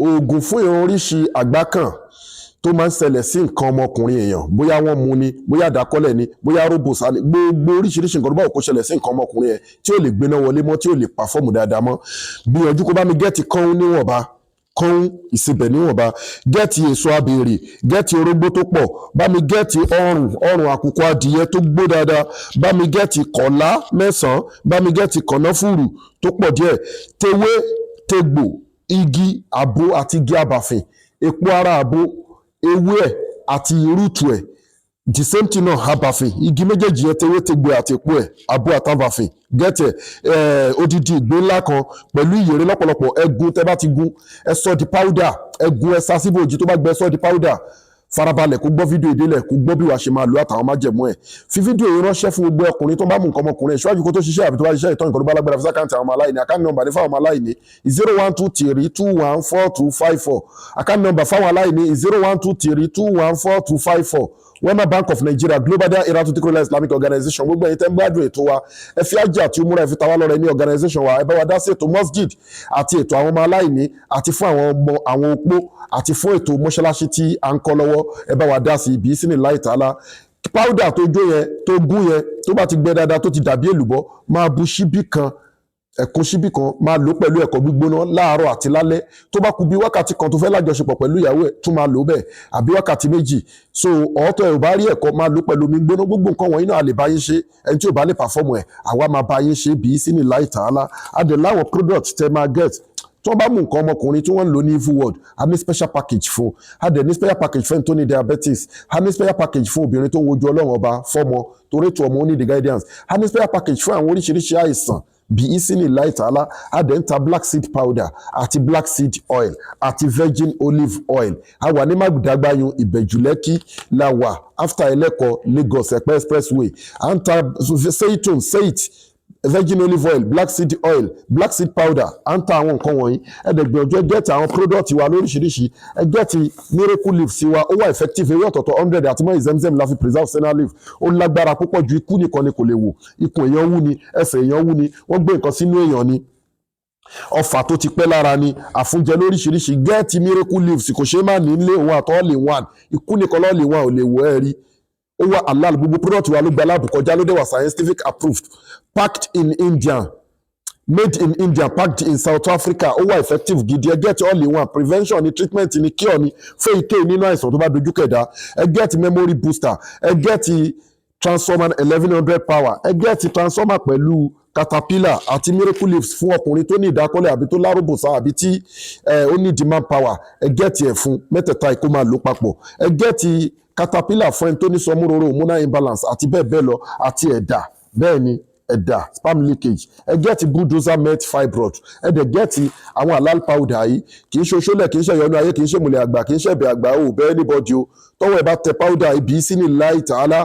oògùn fún ìran oríṣi àgbákàn tó máa ń ṣẹlẹ̀ sí nǹkan ọmọkùnrin èèyàn bóyá wọ́n mu ni bóyá Idakole ni bóyá Arobosa ni gbogbo oríṣiríṣi nǹkan tó bá kó ṣẹlẹ̀ sí nǹkan ọmọkùnrin yẹn tí ò lè gbéná wọlé mọ́ tí ò lè pàfọ́ọ̀mù dáadáa mọ́ gbìyànjú kó bá mi gẹ́ẹ̀tì kọ́hún níwọ̀nba kọ́hún ìsebẹ̀ níwọ̀nba gẹ́ẹ̀tì èso abèrè gẹ́ẹ̀tì orógbó tó pọ̀ bá mi gẹ́ẹ̀tì ọrùn àkùkọ adìyẹ tó gbó dáadáa bá mi gẹ́ẹ̀tì kọ̀lá mẹ́sàn-án bá mi gẹ́ẹ̀tì kànáfùrù tó pọ̀ díẹ̀ tewé tegbò igi àbò àti igi àbàfìn epo ara àbò ewé ẹ̀ àti irútù ẹ̀ the same thing náà àbàfìn igi méjèèjì yẹn tewé tegbò àti epo ẹ̀ àbò àtàbàfìn gẹ́tẹ̀ odidi ìgbín ńlá kan pẹ̀lú ìyèrè lọ́pọ̀lọpọ̀ ẹ̀gún tẹ́ bá ti gún ẹ sọ di powder ẹ̀gún ẹ sá síbòjì tó bá gbẹ sọ di powder farabalẹ̀ kó gbọ́ fídíò ìdílẹ̀ kó gbọ́ bí wàá ṣe máa lo àtàwọn májẹ̀mú ẹ̀ fi fídíò yìí ránṣẹ́ fún gbogbo ọkùnrin tó bá mú nǹkan ọmọkùnrin ṣíwájú kó tó ṣiṣẹ́ àbí tó bá ṣiṣẹ́ ìtọ́ nǹkan tó bá lágbára fi sákàǹtì àwọn ọmọ aláìní àkáǹtì nọ́mbà ní fáwọn ọmọ aláìní 0123214254 àkáǹtì nọ́mbà fáwọn aláìní 0123214254 Wema Bank of Nigeria Global Dahiratu Dhikrlahi Islamic Organization gbogbo ẹ̀yin tẹ́ ń gbádùn ètò wa ẹ fi àjẹ́ àti umura ẹ fi tawá lọ́rẹ ní organization wa ẹ bá wa dá sí ètò masjid àti ètò àwọn ọmọ aláìní àti fún àwọn opó àti fún ètò mọ́ṣáláṣí tí à ń kọ́ lọ́wọ́ ẹ bá wa dá sí ibi sínú láì tààlà powder tó jó yẹn tó gún yẹn tó bá ti gbẹ dáadáa tó ti dàbí èlùbọ́ máa bu ṣíbí kan ẹ̀kún ṣíbí kan máa lò pẹ̀lú ẹ̀kọ́ gbígbóná láàárọ̀ àti lálẹ́ tó bá kù bí wákàtí kan tó fẹ́ lájọṣepọ̀ pẹ̀lú ìyàwó ẹ̀ tún máa lò bẹ́ẹ̀ àbí wákàtí méjì so ọ̀ọ́tọ̀ ẹ̀ ò bá rí ẹ̀kọ́ máa lò pẹ̀lú omi gbóná gbogbo nǹkan wọ̀nyí náà a lè bá yín ṣe ẹni tí ò bá lè pàfọ́ọ̀mù ẹ̀ àwa máa bá yín ṣe bí sínú láì tààlà adẹ̀ láwọn product tẹ máa get tí wọ́n bá mú nǹkan ọmọkùnrin tí wọ́n ń lò ní evil world a ní special package fún a dẹ̀ ní special package fún ẹni tó ní diabetes a ní special package fún obìnrin tó ń wojú Ọlọ́run ọba fọ́mọ torí ètò ọmọ ó ní the guidance a ní special package fún àwọn oríṣiríṣi àìsàn bí ìsìnì láìtàlá àdẹ́ńtà black seed powder àti black seed oil àti virgin olive oil a wà ní Magudagbayun Ìbẹ̀jú-Lẹ́kì la wà after Aleko Lagos Ẹ̀pẹ́ expressway à ń ta seiton virgin olive oil black seed oil black seed powder à ń ta àwọn nǹkan wọ̀nyí ẹ̀ẹ́dẹ̀gbẹ̀ọ́jọ́ gẹ́ẹ̀tì àwọn product wa lóríṣiríṣi gẹ́ẹ̀tì miracle leaf sí wa ó wà effective ewé ọ̀tọ̀ọ̀tọ̀ 100 àti mọ́ Zemzem la fi preserve senna leaf ó lágbára púpọ̀ ju ikú nìkan ni kò lè wò ikùn èèyàn wú ni ẹsẹ̀ èèyàn wú ni wọ́n gbé nǹkan sínú èèyàn ni ọfà tó ti pẹ́ lára ni àfúnjẹ lóríṣiríṣi gẹ́ẹ̀tì miracle leaves kò ṣeé má ní ilé òun àtọ́ lè wàn ikú nìkan lọ́ lè wàn ò lè wò ẹ́ rí ó wà halal gbogbo product wa ló gba láàbù kọjá ló dé wà scientific approved packed in India made in India packed in South Africa ó wà effective gidi ẹ get all in one prevention ni treatment ni cure ni fún ike nínú àìsàn tó bá dojú kẹ̀dá ẹ get memory booster ẹ get transformer 1100 power ẹ get transformer pẹ̀lú caterpillar àti miracle leaves fún ọkùnrin tó ní Idakole àbí tó l'Arobosa àbí tí ó ní demand power ẹ get ẹ̀ fún mẹ́tẹ̀ẹ̀ta ikú máa lò papọ̀ ẹ get caterpillar fún ẹni tó ní sọmúróró hormonal imbalance àti bẹ́ẹ̀ bẹ́ẹ̀ lọ àti ẹ̀dà bẹ́ẹ̀ ni ẹ̀dà sperm leakage ẹ gẹ́ẹ̀tì bulldozer met fibroid ẹ dẹ̀ gẹ́ẹ̀tì àwọn halal powder yìí kì í ṣe oṣólẹ̀ kì í ṣe ìyọnu ayé kì í ṣe ìmùlẹ̀ àgbà kì í ṣe ẹ̀bẹ̀ àgbà ò bẹ́ẹ̀ anybody o tọ́wọ́ ẹ bá tẹ powder ibi sí ní láì tààlà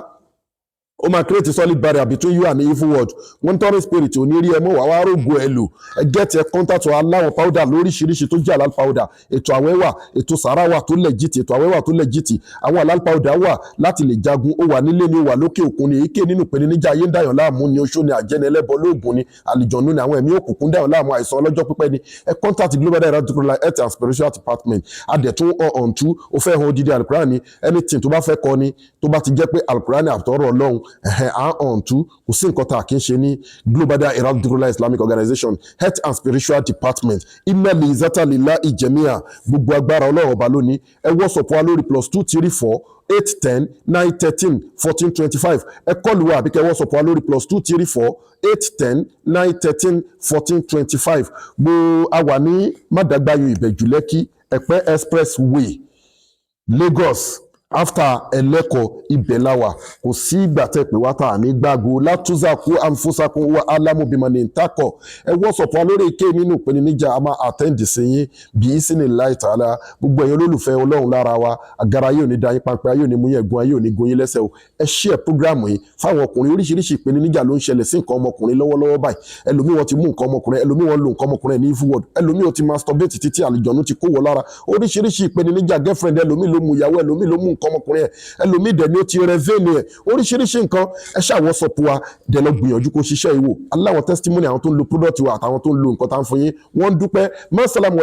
ó máa create a solid barrier between you and the evil world monitoring spirit ò ní rí ẹ mọ́ wàá wá rògbò ẹ lò ẹ gẹ́ẹ̀tì ẹ contact wa láwọn powder lóríṣiríṣi tó jẹ́ halal powder ètò àwẹ̀ wà ètò sàrà wà tó legit ètò àwẹ̀ wà tó legit àwọn halal powder wà láti lè jagun ó wà nílé ni ó wà lókè òkun ni èyíké nínú ìpèníjà ayé ń dàyàn láàmú ni oṣó ni àjẹni ẹlẹ́bọ lóògùn ni àlìjọ̀nú ni àwọn ẹ̀mí òkùnkùn dàyàn láàmú àìsàn ọlọ́jọ́ pípẹ́ ni ẹ contact Global Dahiratu Dhikrlahi Health and Spiritual Department adẹ̀tún ọ̀ǹtú ó fẹ́ hàn odidi alukurani ni anything tó bá fẹ́ kọ́ ni tó bá ti jẹ́ pé alukurani àtọ́rọ̀ ọlọ́run ọ̀ǹtú kò sí nǹkan tá a kì í ṣe ní Global Dahiratu Dhikrlahi Islamic Organization Health and Spiritual Department email izatalilah ijemiya gbogbo agbára ọlọ́run ọba lónìí ẹ WhatsApp wa lórí +234 810 913 1425 ẹ kọlù wa àbíkẹ́ WhatsApp wa lórí +234 810 913 1425 mo a wà ní Magudagbayun Ìbẹ̀jú-Lẹ́kì Ẹ̀pẹ́ expressway Lagos after Aleko ibelawa kò sí ìgbà tẹ́ pé wá tà ní gbàgbó látúnṣàkó àǹfọ̀ṣàkó wa alámúbímọ́ni ntakọ̀ ẹ WhatsApp wa lórí ike nínú ìpèníjà a máa àtẹ́ǹdì sí yín bí í sí ní láì tààlà gbogbo ẹ̀yin olólùfẹ́ ọlọ́run lára wa agara yóò ní dayín pampẹ́ yóò ní mú yẹn gun yóò ní gun yín lẹ́sẹ̀ o ẹ share program yìí fáwọn ọkùnrin oríṣiríṣi ìpèníjà ló ń ṣẹlẹ̀ sí nǹkan ọmọkùnrin lọ́wọ́lọ́wọ́ báyìí ẹlòmíì wọn ti mú nǹkan ọmọkùnrin ẹlòmíì wọn lo nǹkan ọmọkùnrin ní evil world ẹlòmíì wọn ti masturbate títí àlìjọ̀nú ti kó wọ lára oríṣiríṣi ìpèníjà girlfriend ẹlòmíì ló mú ìyàwó ẹlòmíì ló mú nǹkan ọmọkùnrin ẹ ẹlòmíì dẹ̀ ni ó ti rẹ́vẹ́ẹ̀nì ẹ̀ oríṣiríṣi nǹkan ẹ ṣàwọ́ sọ̀pù wa dẹ̀ lọ gbìyànjú kó ṣiṣẹ́ ìwò aláwọ̀ testimony àwọn tó ń lo product wa àtàwọn tó ń lo nǹkan tá ń fún yín wọ́n ń dúpẹ́ mọ́sálàmù